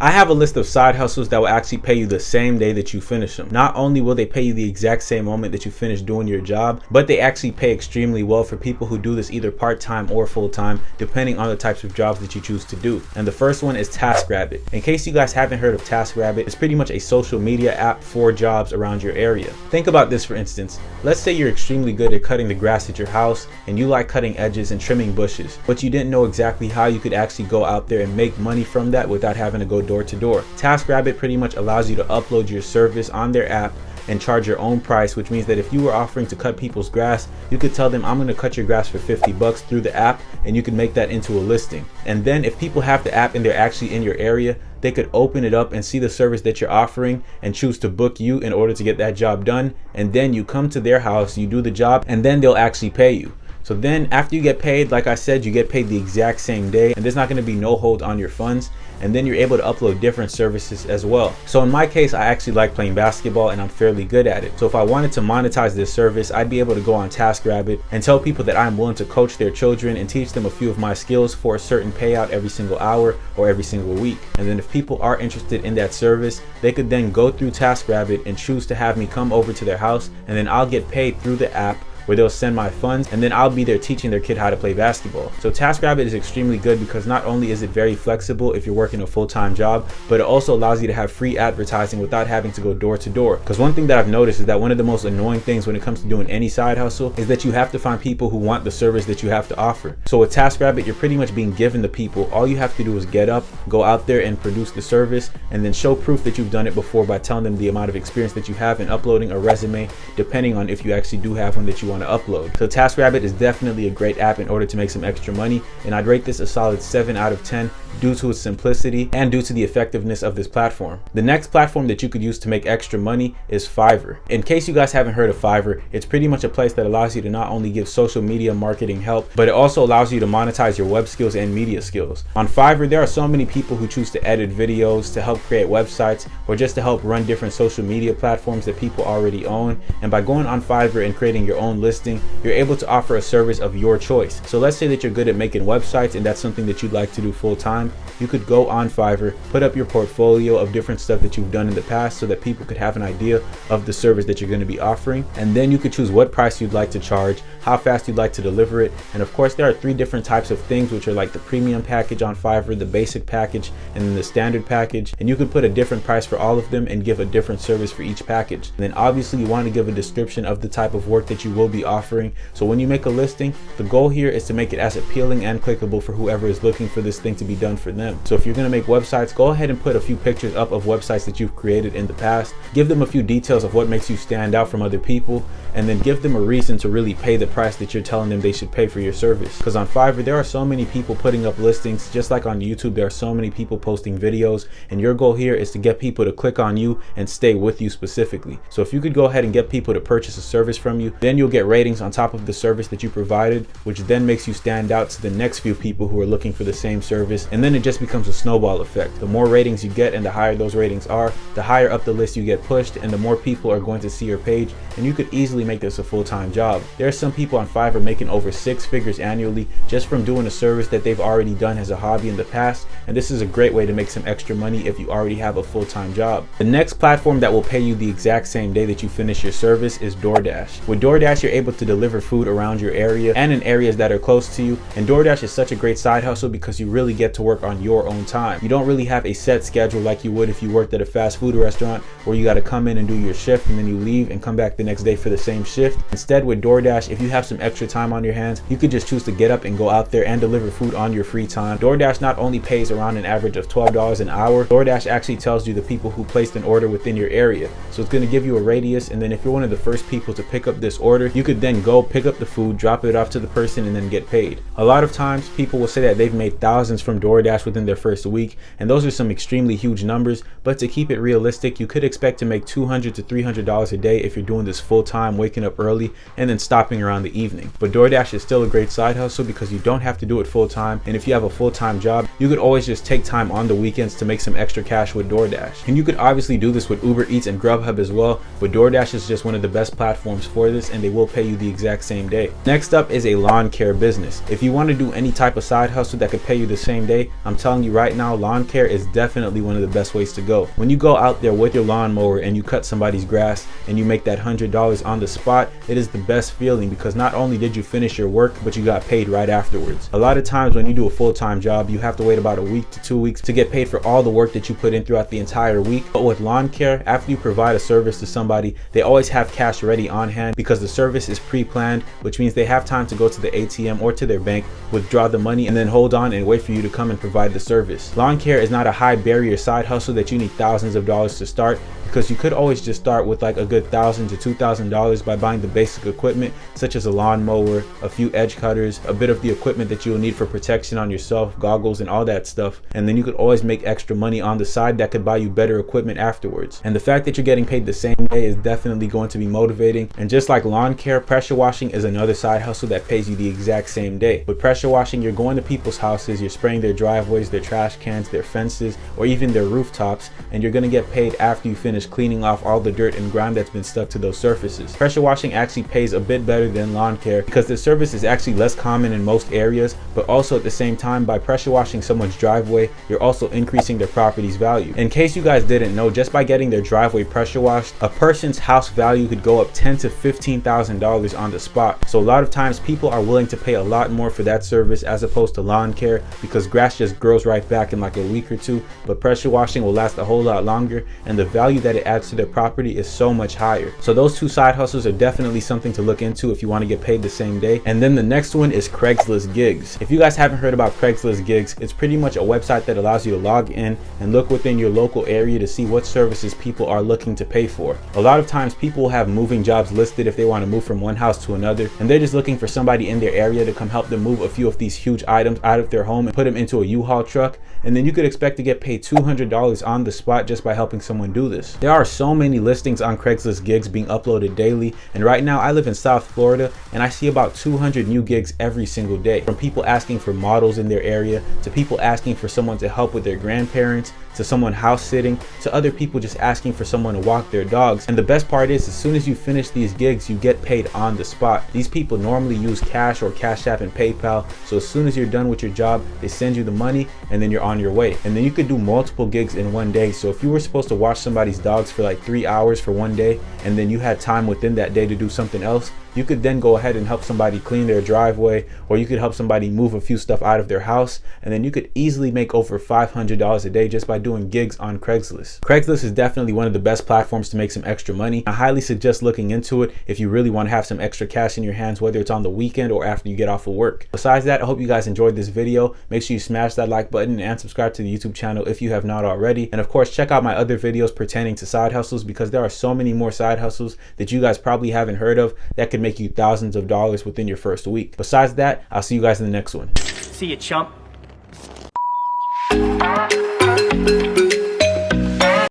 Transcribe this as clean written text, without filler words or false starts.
I have a list of side hustles that will actually pay you the same day that you finish them. Not only will they pay you the exact same moment that you finish doing your job, but they actually pay extremely well for people who do this either part-time or full-time, depending on the types of jobs that you choose to do. And the first one is Taskrabbit. In case you guys haven't heard of Taskrabbit, it's pretty much a social media app for jobs around your area. Think about this for instance. Let's say you're extremely good at cutting the grass at your house and you like cutting edges and trimming bushes, but you didn't know exactly how you could actually go out there and make money from that without having to go door to door. Taskrabbit pretty much allows you to upload your service on their app and charge your own price, which means that if you were offering to cut people's grass, you could tell them, I'm going to cut your grass for 50 bucks through the app, and you can make that into a listing. And then if people have the app and they're actually in your area, they could open it up and see the service that you're offering and choose to book you in order to get that job done. And then you come to their house, you do the job, and then they'll actually pay you. So then after you get paid, like I said, you get paid the exact same day, and there's not going to be no hold on your funds. And then you're able to upload different services as well. So in my case, I actually like playing basketball and I'm fairly good at it. So if I wanted to monetize this service, I'd be able to go on Taskrabbit and tell people that I'm willing to coach their children and teach them a few of my skills for a certain payout every single hour or every single week. And then if people are interested in that service, they could then go through Taskrabbit and choose to have me come over to their house, and then I'll get paid through the app, where they'll send my funds, and then I'll be there teaching their kid how to play basketball. So Taskrabbit is extremely good because not only is it very flexible if you're working a full-time job, but it also allows you to have free advertising without having to go door to door. Because one thing that I've noticed is that one of the most annoying things when it comes to doing any side hustle is that you have to find people who want the service that you have to offer. So with Taskrabbit, you're pretty much being given the people. All you have to do is get up, go out there and produce the service, and then show proof that you've done it before by telling them the amount of experience that you have in uploading a resume, depending on if you actually do have one that you want to upload. So Taskrabbit is definitely a great app in order to make some extra money, and I'd rate this a solid 7 out of 10 due to its simplicity and due to the effectiveness of this platform. The next platform that you could use to make extra money is Fiverr. In case you guys haven't heard of Fiverr, it's pretty much a place that allows you to not only give social media marketing help, but it also allows you to monetize your web skills and media skills. On Fiverr, there are so many people who choose to edit videos, to help create websites, or just to help run different social media platforms that people already own. And by going on Fiverr and creating your own listing, you're able to offer a service of your choice. So let's say that you're good at making websites and that's something that you'd like to do full time. You could go on Fiverr, put up your portfolio of different stuff that you've done in the past so that people could have an idea of the service that you're going to be offering. And then you could choose what price you'd like to charge, how fast you'd like to deliver it. And of course, there are 3 different types of things, which are like the premium package on Fiverr, the basic package, and then the standard package. And you could put a different price for all of them and give a different service for each package. And then obviously you want to give a description of the type of work that you will be offering. So when you make a listing, the goal here is to make it as appealing and clickable for whoever is looking for this thing to be done for them. So if you're going to make websites, go ahead and put a few pictures up of websites that you've created in the past. Give them a few details of what makes you stand out from other people, and then give them a reason to really pay the price that you're telling them they should pay for your service. Because on Fiverr, there are so many people putting up listings, just like on YouTube, there are so many people posting videos, and your goal here is to get people to click on you and stay with you specifically. So if you could go ahead and get people to purchase a service from you, then you'll get ratings on top of the service that you provided, which then makes you stand out to the next few people who are looking for the same service. And then it just becomes a snowball effect. The more ratings you get and the higher those ratings are, the higher up the list you get pushed, and the more people are going to see your page, and you could easily make this a full-time job. There are some people on Fiverr making over 6 figures annually just from doing a service that they've already done as a hobby in the past, and this is a great way to make some extra money if you already have a full-time job. The next platform that will pay you the exact same day that you finish your service is DoorDash. With DoorDash, you're able to deliver food around your area and in areas that are close to you, and DoorDash is such a great side hustle because you really get to work on your own time. You don't really have a set schedule like you would if you worked at a fast food restaurant where you got to come in and do your shift and then you leave and come back the next day for the same shift. Instead, with DoorDash, if you have some extra time on your hands, you could just choose to get up and go out there and deliver food on your free time. DoorDash not only pays around an average of $12 an hour, DoorDash actually tells you the people who placed an order within your area. So it's going to give you a radius, and then if you're one of the first people to pick up this order, you could then go pick up the food, drop it off to the person, and then get paid. A lot of times people will say that they've made thousands from DoorDash within their first week, and those are some extremely huge numbers, but to keep it realistic, you could expect to make $200 to $300 a day if you're doing this full time, waking up early and then stopping around the evening. But DoorDash is still a great side hustle because you don't have to do it full time, and if you have a full-time job, you could always just take time on the weekends to make some extra cash with DoorDash. And you could obviously do this with Uber Eats and Grubhub as well, but DoorDash is just one of the best platforms for this, and they will pay you the exact same day. Next up is a lawn care business. If you want to do any type of side hustle that could pay you the same day, I'm telling you right now, lawn care is definitely one of the best ways to go. When you go out there with your lawnmower and you cut somebody's grass and you make that $100 on the spot, it is the best feeling, because not only did you finish your work, but you got paid right afterwards. A lot of times when you do a full-time job, you have to wait about a week to 2 weeks to get paid for all the work that you put in throughout the entire week. But with lawn care, after you provide a service to somebody, they always have cash ready on hand because the service is pre-planned, which means they have time to go to the ATM or to their bank, withdraw the money, and then hold on and wait for you to come and provide the service. Lawn care is not a high barrier side hustle that you need thousands of dollars to start, because you could always just start with like a good $1,000 to $2,000 by buying the basic equipment such as a lawnmower, a few edge cutters, a bit of the equipment that you'll need for protection on yourself, goggles and all that stuff. And then you could always make extra money on the side that could buy you better equipment afterwards. And the fact that you're getting paid the same day is definitely going to be motivating. And just like lawn care, pressure washing is another side hustle that pays you the exact same day. With pressure washing, you're going to people's houses, you're spraying their driveways, their trash cans, their fences, or even their rooftops, and you're going to get paid after you finish cleaning off all the dirt and grime that's been stuck to those surfaces. Pressure washing actually pays a bit better than lawn care because the service is actually less common in most areas, but also at the same time, by pressure washing someone's driveway, you're also increasing their property's value. In case you guys didn't know, just by getting their driveway pressure washed, a person's house value could go up $10,000 to $15,000 on the spot. So a lot of times people are willing to pay a lot more for that service as opposed to lawn care, because grass just grows right back in like a week or two, but pressure washing will last a whole lot longer, and the value that it adds to their property is so much higher. So those two side hustles are definitely something to look into if you want to get paid the same day. And then the next one is Craigslist gigs. If you guys haven't heard about Craigslist gigs, it's pretty much a website that allows you to log in and look within your local area to see what services people are looking to pay for. A lot of times people will have moving jobs listed if they want to move from one house to another, and they're just looking for somebody in their area to come help them move a few of these huge items out of their home and put them into a U-Haul truck, and then you could expect to get paid $200 on the spot just by helping someone do this. There are so many listings on Craigslist gigs being uploaded daily, and right now I live in South Florida and I see about 200 new gigs every single day, from people asking for models in their area, to people asking for someone to help with their grandparents, to someone house sitting, to other people just asking for someone to walk their dogs. And the best part is, as soon as you finish these gigs, you get paid on the spot. These people normally use cash or Cash App and PayPal, so as soon as you're done with your job, they send you the money and then you're on your way. And then you could do multiple gigs in one day. So if you were supposed to watch somebody's dogs for like 3 hours for one day, and then you had time within that day to do something else, you could then go ahead and help somebody clean their driveway, or you could help somebody move a few stuff out of their house, and then you could easily make over $500 a day just by doing gigs on Craigslist. Craigslist is definitely one of the best platforms to make some extra money. I highly suggest looking into it if you really want to have some extra cash in your hands, whether it's on the weekend or after you get off of work. Besides that, I hope you guys enjoyed this video. Make sure you smash that like button and subscribe to the YouTube channel if you have not already. And of course, check out my other videos pertaining to side hustles, because there are so many more side hustles that you guys probably haven't heard of that could make you thousands of dollars within your first week. Besides that, I'll see you guys in the next one. See you, chump.